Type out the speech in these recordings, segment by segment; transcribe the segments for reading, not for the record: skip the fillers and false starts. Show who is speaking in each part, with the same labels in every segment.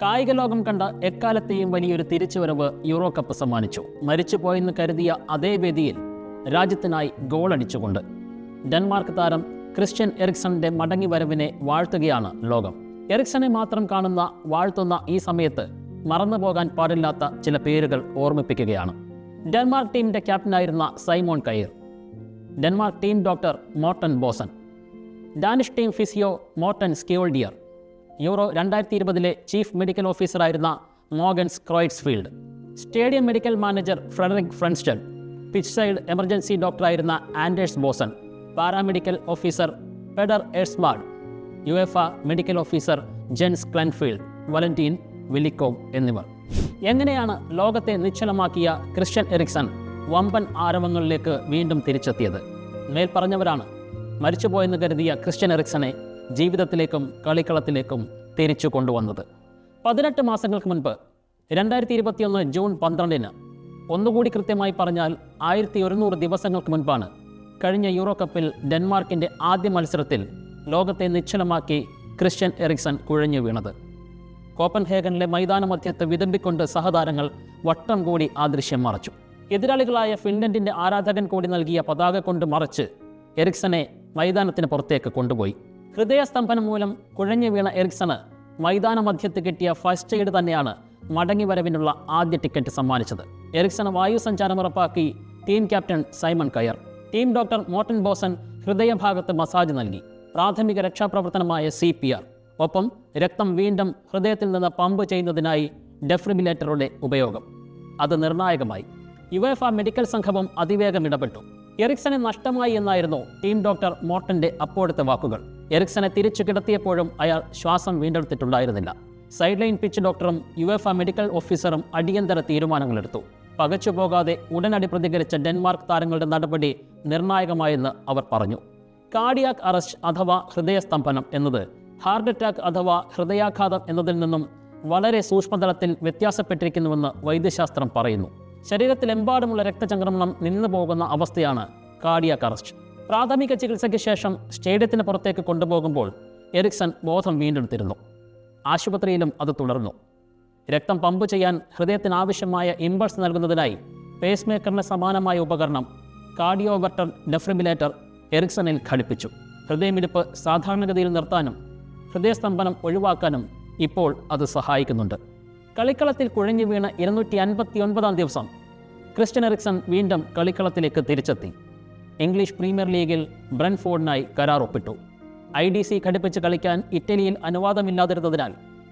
Speaker 1: കായിക ലോകം കണ്ട എക്കാലത്തെയും വലിയൊരു തിരിച്ചുവരവ് യൂറോ കപ്പ് സമ്മാനിച്ചു. മരിച്ചുപോയെന്ന് കരുതിയ അതേ വേദിയിൽ രാജ്യത്തിനായി ഗോളടിച്ചുകൊണ്ട് ഡെൻമാർക്ക് താരം ക്രിസ്ത്യൻ എറിക്സന്റെ മടങ്ങിവരവിനെ വാഴ്ത്തുകയാണ് ലോകം. എറിക്സനെ മാത്രം കാണുന്ന വാഴ്ത്തുന്ന ഈ സമയത്ത് മറന്നുപോകാൻ പാടില്ലാത്ത ചില പേരുകൾ ഓർമ്മിപ്പിക്കുകയാണ്. ഡെൻമാർക്ക് ടീമിന്റെ ക്യാപ്റ്റനായിരുന്ന Simon Kjaer, Denmark team doctor Morten Boesen, Danish team physio Morten Skjoldager, Euro 2020 chief medical ഓഫീസറായിരുന്ന Mogens Kreutzfeldt, stadium medical manager Frederik Flensted, pitch side emergency ഡോക്ടറായിരുന്ന Anders Boesen, paramedical officer Peder Ersgaard, UEFA medical officer Jens Kleinefeld, Valentin Velikov എന്നിവർ. എങ്ങനെയാണ് ലോകത്തെ നിശ്ചലമാക്കിയ Christian Ericsson വമ്പൻ ആരവങ്ങളിലേക്ക് വീണ്ടും തിരിച്ചെത്തിയത്? മേൽപ്പറഞ്ഞവരാണ് മരിച്ചുപോയെന്ന് കരുതിയ Christian എറിക്സനെ ജീവിതത്തിലേക്കും കളിക്കളത്തിലേക്കും തിരിച്ചു കൊണ്ടുവന്നത്. 18 മാസങ്ങൾക്ക് മുൻപ് 2021 ജൂൺ 12-ന്, ഒന്നുകൂടി കൃത്യമായി പറഞ്ഞാൽ 1100 ദിവസങ്ങൾക്ക് മുൻപാണ് കഴിഞ്ഞ യൂറോ കപ്പിൽ ഡെൻമാർക്കിൻ്റെ ആദ്യ മത്സരത്തിൽ ലോകത്തെ നിശ്ചലമാക്കി ക്രിസ്ത്യൻ എറിക്സൺ കുഴഞ്ഞു വീണത്. കോപ്പൻഹേഗനിലെ മൈതാന മധ്യത്ത് വിതമ്പിക്കൊണ്ട് സഹതാരങ്ങൾ വട്ടം കൂടി ആ ദൃശ്യം മറച്ചു. എതിരാളികളായ ഫിൻലൻഡിൻ്റെ ആരാധകൻ കൂടി നൽകിയ പതാക കൊണ്ട് മറച്ച് എറിക്സനെ മൈതാനത്തിന് പുറത്തേക്ക് കൊണ്ടുപോയി. ഹൃദയസ്തംഭനം മൂലം കുഴഞ്ഞു വീണ എറിക്സണ് മൈതാന മധ്യത്ത് കിട്ടിയ ഫസ്റ്റ് എയ്ഡ് തന്നെയാണ് മടങ്ങിവരവിനുള്ള ആദ്യ ടിക്കറ്റ് സമ്മാനിച്ചത്. എറിക്സണ് വായുസഞ്ചാരം ഉറപ്പാക്കി ടീം ക്യാപ്റ്റൻ സൈമൺ കയർ. ടീം ഡോക്ടർ മോർട്ടൻ ബോസൻ ഹൃദയഭാഗത്ത് മസാജ് നൽകി. പ്രാഥമിക രക്ഷാപ്രവർത്തനമായ CPR, ഒപ്പം രക്തം വീണ്ടും ഹൃദയത്തിൽ നിന്ന് പമ്പ് ചെയ്യുന്നതിനായി ഡെഫ്രിബിലേറ്ററുടെ ഉപയോഗം. അത് നിർണായകമായി. യുവേഫ മെഡിക്കൽ സംഘവും അതിവേഗം ഇടപെട്ടു. എറിക്സനെ നഷ്ടമായി എന്നായിരുന്നു ടീം ഡോക്ടർ മോർട്ടന്റെ അപ്പോഴത്തെ വാക്കുകൾ. എറിക്സനെ തിരിച്ചു കിടത്തിയപ്പോഴും അയാൾ ശ്വാസം വീണ്ടെടുത്തിട്ടുണ്ടായിരുന്നില്ല. സൈഡ് ലൈൻ പിച്ച് ഡോക്ടറും യുവേഫ മെഡിക്കൽ ഓഫീസറും അടിയന്തര തീരുമാനങ്ങളെടുത്തു. പകച്ചുപോകാതെ ഉടനടി പ്രതികരിച്ച ഡെൻമാർക്ക് താരങ്ങളുടെ നടപടി നിർണായകമായെന്ന് അവർ പറഞ്ഞു. കാർഡിയാക് അറസ്റ്റ് അഥവാ ഹൃദയസ്തംഭനം എന്നത് ഹാർട്ട് അറ്റാക്ക് അഥവാ ഹൃദയാഘാതം എന്നതിൽ നിന്നും വളരെ സൂക്ഷ്മതലത്തിൽ വ്യത്യാസപ്പെട്ടിരിക്കുന്നുവെന്ന് വൈദ്യശാസ്ത്രം പറയുന്നു. ശരീരത്തിലെമ്പാടുമുള്ള രക്തചംക്രമണം നിന്നു പോകുന്ന അവസ്ഥയാണ് കാർഡിയാക് അറസ്റ്റ്. പ്രാഥമിക ചികിത്സയ്ക്ക് ശേഷം സ്റ്റേഡിയത്തിന് പുറത്തേക്ക് കൊണ്ടുപോകുമ്പോൾ എറിക്സൺ ബോധം വീണ്ടെടുത്തിരുന്നു. ആശുപത്രിയിലും അത് തുടർന്നു. രക്തം പമ്പ് ചെയ്യാൻ ഹൃദയത്തിനാവശ്യമായ ഇമ്പൾസ് നൽകുന്നതിനായി പേസ് മേക്കറിന് സമാനമായ ഉപകരണം കാർഡിയോവെർട്ടർ ഡെഫ്രിബിലേറ്റർ എറിക്സണിൽ ഘടിപ്പിച്ചു. ഹൃദയമിടിപ്പ് സാധാരണഗതിയിൽ നിർത്താനും ഹൃദയസ്തംഭനം ഒഴിവാക്കാനും ഇപ്പോൾ അത് സഹായിക്കുന്നുണ്ട്. കളിക്കളത്തിൽ കുഴഞ്ഞു വീണ 259-ാം ദിവസം ക്രിസ്ത്യൻ എറിക്സൺ വീണ്ടും കളിക്കളത്തിലേക്ക് തിരിച്ചെത്തി. ഇംഗ്ലീഷ് പ്രീമിയർ ലീഗിൽ ബ്രെൻഫോർഡിനായി കരാർ ഒപ്പിട്ടു. IDC ഘടിപ്പിച്ച് കളിക്കാൻ ഇറ്റലിയിൽ അനുവാദമില്ലാതിരുന്നതിനാൽ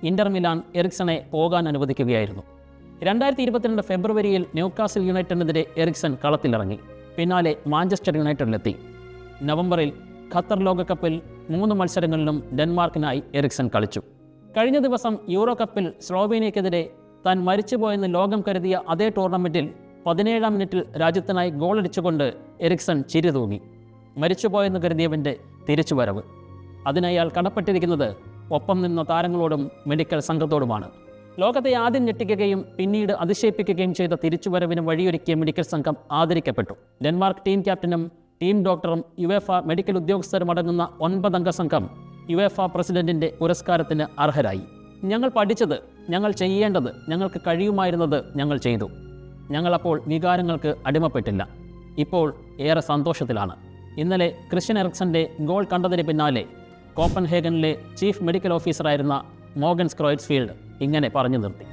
Speaker 1: ഇന്റർ മിലാൻ എറിക്സണെ പോകാൻ അനുവദിക്കുകയായിരുന്നു. 2022 ഫെബ്രുവരിയിൽ ന്യൂകാസിൽ യുണൈറ്റഡിനെതിരെ എറിക്സൺ കളത്തിലിറങ്ങി. പിന്നാലെ മാഞ്ചസ്റ്റർ യുണൈറ്റഡിലെത്തി. നവംബറിൽ ഖത്തർ ലോകകപ്പിൽ 3 മത്സരങ്ങളിലും ഡെൻമാർക്കിനായി എറിക്സൺ കളിച്ചു. കഴിഞ്ഞ ദിവസം യൂറോ കപ്പിൽ സ്ലോവേനിയക്കെതിരെ താൻ മരിച്ചുപോയെന്ന് ലോകം കരുതിയ അതേ ടൂർണമെൻറ്റിൽ 17-ാം മിനിറ്റിൽ രാജ്യത്തിനായി ഗോളടിച്ചുകൊണ്ട് എറിക്സൺ ചിരി തൂങ്ങി. മരിച്ചുപോയെന്ന് കരുതിയവൻ്റെ തിരിച്ചുവരവ്. അതിനയാൾ കടപ്പെട്ടിരിക്കുന്നത് ഒപ്പം നിന്ന താരങ്ങളോടും മെഡിക്കൽ സംഘത്തോടുമാണ്. ലോകത്തെ ആദ്യം ഞെട്ടിക്കുകയും പിന്നീട് അതിശയിപ്പിക്കുകയും ചെയ്ത തിരിച്ചുവരവിന് വഴിയൊരുക്കിയ മെഡിക്കൽ സംഘം ആദരിക്കപ്പെട്ടു. ഡെൻമാർക്ക് ടീം ക്യാപ്റ്റനും ടീം ഡോക്ടറും യുവേഫ മെഡിക്കൽ ഉദ്യോഗസ്ഥരും അടങ്ങുന്ന 9-അംഗ സംഘം യുവേഫ പ്രസിഡന്റിൻ്റെ പുരസ്കാരത്തിന് അർഹരായി. ഞങ്ങൾ പഠിച്ചത്, ഞങ്ങൾ ചെയ്യേണ്ടത്, ഞങ്ങൾക്ക് കഴിയുമായിരുന്നത് ഞങ്ങൾ ചെയ്തു. ഞങ്ങളപ്പോൾ വികാരങ്ങൾക്ക് അടിമപ്പെട്ടില്ല. ഇപ്പോൾ ഏറെ സന്തോഷത്തിലാണ്. ഇന്നലെ ക്രിസ്ത്യൻ എറിക്സന്റെ ഗോൾ കണ്ടതിന് പിന്നാലെ കോപ്പൻഹേഗനിലെ ചീഫ് മെഡിക്കൽ ഓഫീസറായിരുന്ന മോഗൻസ് ക്രോയിറ്റ്സ്ഫീൽഡ് ഇങ്ങനെ പറഞ്ഞു നിർത്തി.